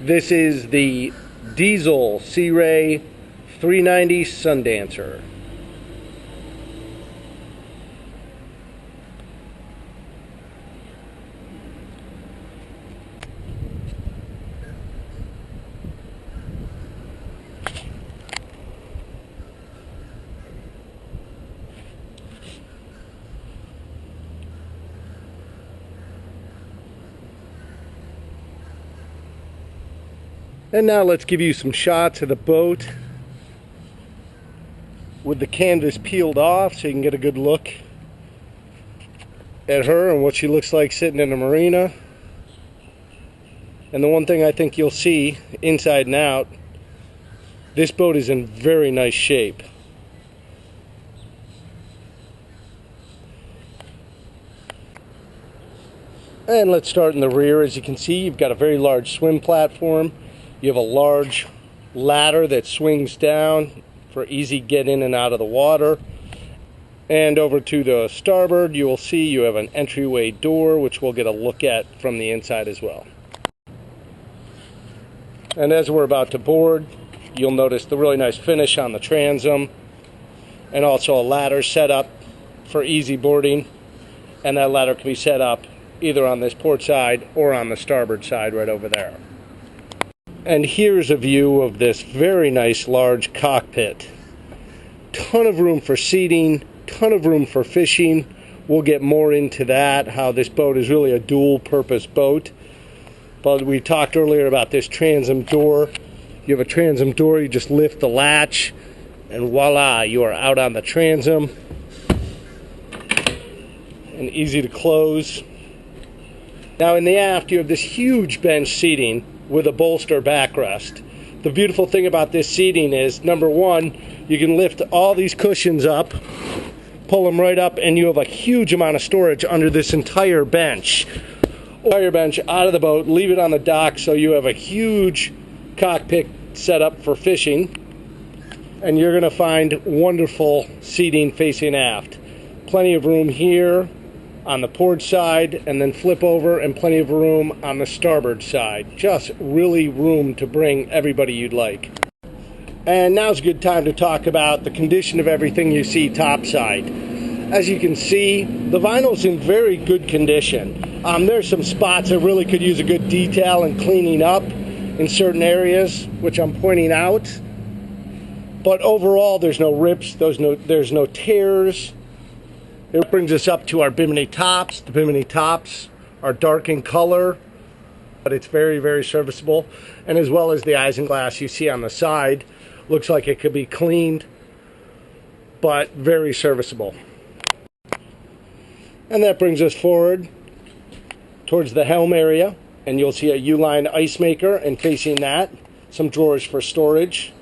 This is the Diesel Sea Ray 390 Sundancer. And now let's give you some shots of the boat with the canvas peeled off so you can get a good look at her and what she looks like sitting in the marina. And the one thing I think you'll see inside and out, this boat is in very nice shape. And let's start in the rear. As you can see, you've got a very large swim platform. You have a large ladder that swings down for easy get in and out of the water. And over to the starboard, you will see you have an entryway door, which we'll get a look at from the inside as well. And as we're about to board, you'll notice the really nice finish on the transom, and also a ladder set up for easy boarding. And that ladder can be set up either on this port side or on the starboard side right over there. And here's a view of this very nice large cockpit. Ton of room for seating, ton of room for fishing. We'll get more into that, how this boat is really a dual purpose boat. But we talked earlier about this transom door. You have a transom door, you just lift the latch and voila, you are out on the transom. And easy to close. Now in the aft you have this huge bench seating with a bolster backrest. The beautiful thing about this seating is, number one, you can lift all these cushions up, pull them right up, and you have a huge amount of storage under this entire bench. Entire bench out of the boat, leave it on the dock, so you have a huge cockpit set up for fishing, and you're going to find wonderful seating facing aft. Plenty of room here on the port side, and then flip over, and plenty of room on the starboard side. Just really room to bring everybody you'd like. And now's a good time to talk about the condition of everything you see topside. As you can see, the vinyl's in very good condition. There's some spots that really could use a good detail and cleaning up in certain areas, which I'm pointing out. But overall, there's no rips, there's no tears. It brings us up to our bimini tops. The bimini tops are dark in color, but it's very, very serviceable. And as well as the isinglass you see on the side, looks like it could be cleaned, but very serviceable. And that brings us forward towards the helm area, and you'll see a U-line ice maker, and facing that, some drawers for storage.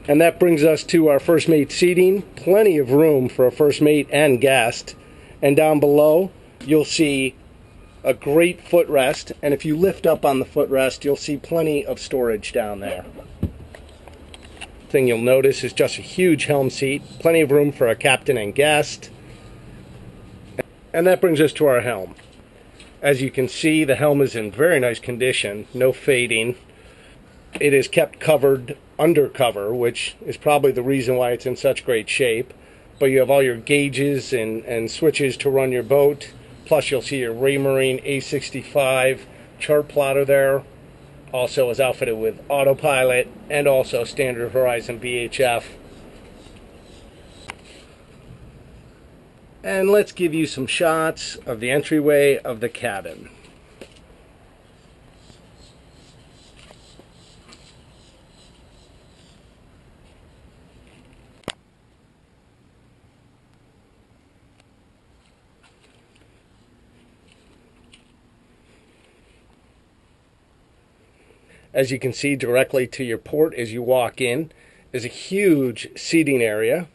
And that brings us to our first mate seating. Plenty of room for a first mate and guest. And down below, you'll see a great footrest. And if you lift up on the footrest, you'll see plenty of storage down there. Thing you'll notice is just a huge helm seat. Plenty of room for a captain and guest. And that brings us to our helm. As you can see, the helm is in very nice condition. No fading. It is kept covered undercover, which is probably the reason why it's in such great shape. But you have all your gauges and switches to run your boat. Plus you'll see your Raymarine A65 chart plotter there. Also is outfitted with autopilot and also standard Horizon VHF. And let's give you some shots of the entryway of the cabin. As you can see, directly to your port as you walk in is a huge seating area.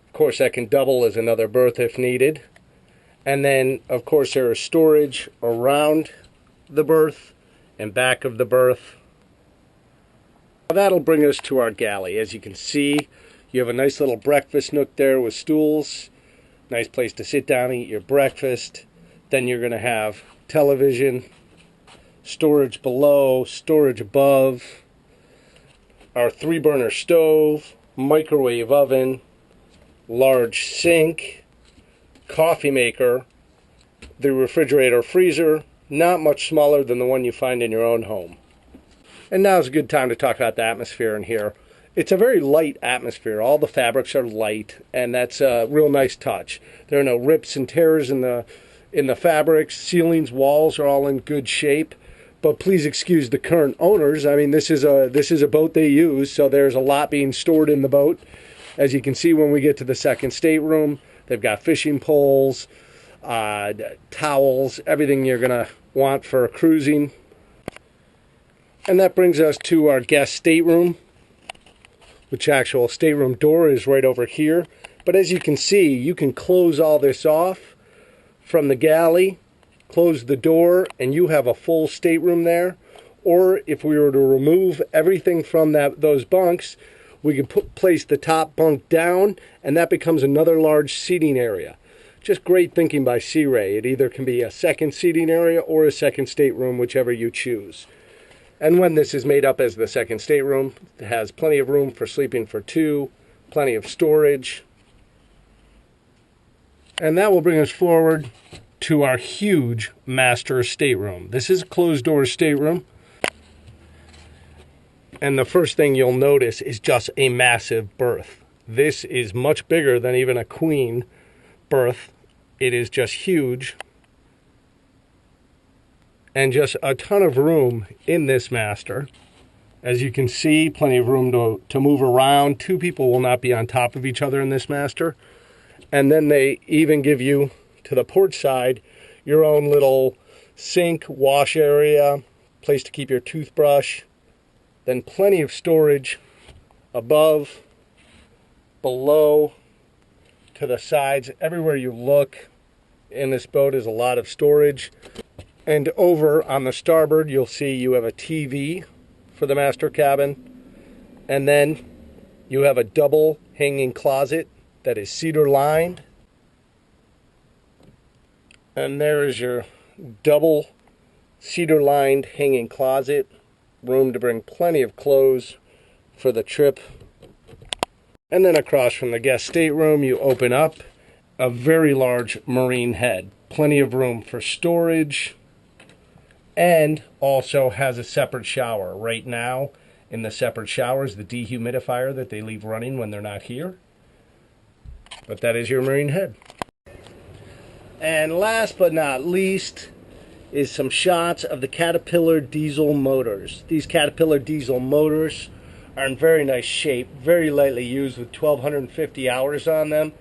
Of course, that can double as another berth if needed. And then, of course, there is storage around the berth and back of the berth. That'll bring us to our galley. As you can see, you have a nice little breakfast nook there with stools. Nice place to sit down and eat your breakfast. Then you're going to have television, storage below, storage above, our 3-burner stove, microwave oven, large sink, coffee maker, the refrigerator freezer, not much smaller than the one you find in your own home. And now's a good time to talk about the atmosphere in here. It's a very light atmosphere. All the fabrics are light, and that's a real nice touch. There are no rips and tears in the fabrics. Ceilings, walls are all in good shape. But please excuse the current owners. I mean, this is a boat they use, so there's a lot being stored in the boat. As you can see when we get to the second stateroom, they've got fishing poles, towels, everything you're going to want for cruising. And that brings us to our guest stateroom, which actual stateroom door is right over here. But as you can see, you can close all this off from the galley, close the door, and you have a full stateroom there. Or if we were to remove everything from those bunks, we can place the top bunk down, and that becomes another large seating area. Just great thinking by Sea Ray. It either can be a second seating area or a second stateroom, whichever you choose. And when this is made up as the second stateroom, it has plenty of room for sleeping for 2, plenty of storage. And that will bring us forward to our huge master stateroom. This is a closed-door stateroom. And the first thing you'll notice is just a massive berth. This is much bigger than even a queen berth. It is just huge. And just a ton of room in this master. As you can see, plenty of room to move around. 2 people will not be on top of each other in this master. And then they even give you, to the port side, your own little sink, wash area, place to keep your toothbrush. Then plenty of storage above, below, to the sides. Everywhere you look in this boat is a lot of storage. And over on the starboard, you'll see you have a TV for the master cabin. And then you have a double hanging closet that is cedar lined. And there is your double cedar lined hanging closet. Room to bring plenty of clothes for the trip. And then across from the guest stateroom, you open up a very large marine head. Plenty of room for storage. And also has a separate shower. Right now, in the separate shower is the dehumidifier that they leave running when they're not here. But that is your marine head. And last but not least is some shots of the Caterpillar diesel motors. These Caterpillar diesel motors are in very nice shape, very lightly used with 1,250 hours on them.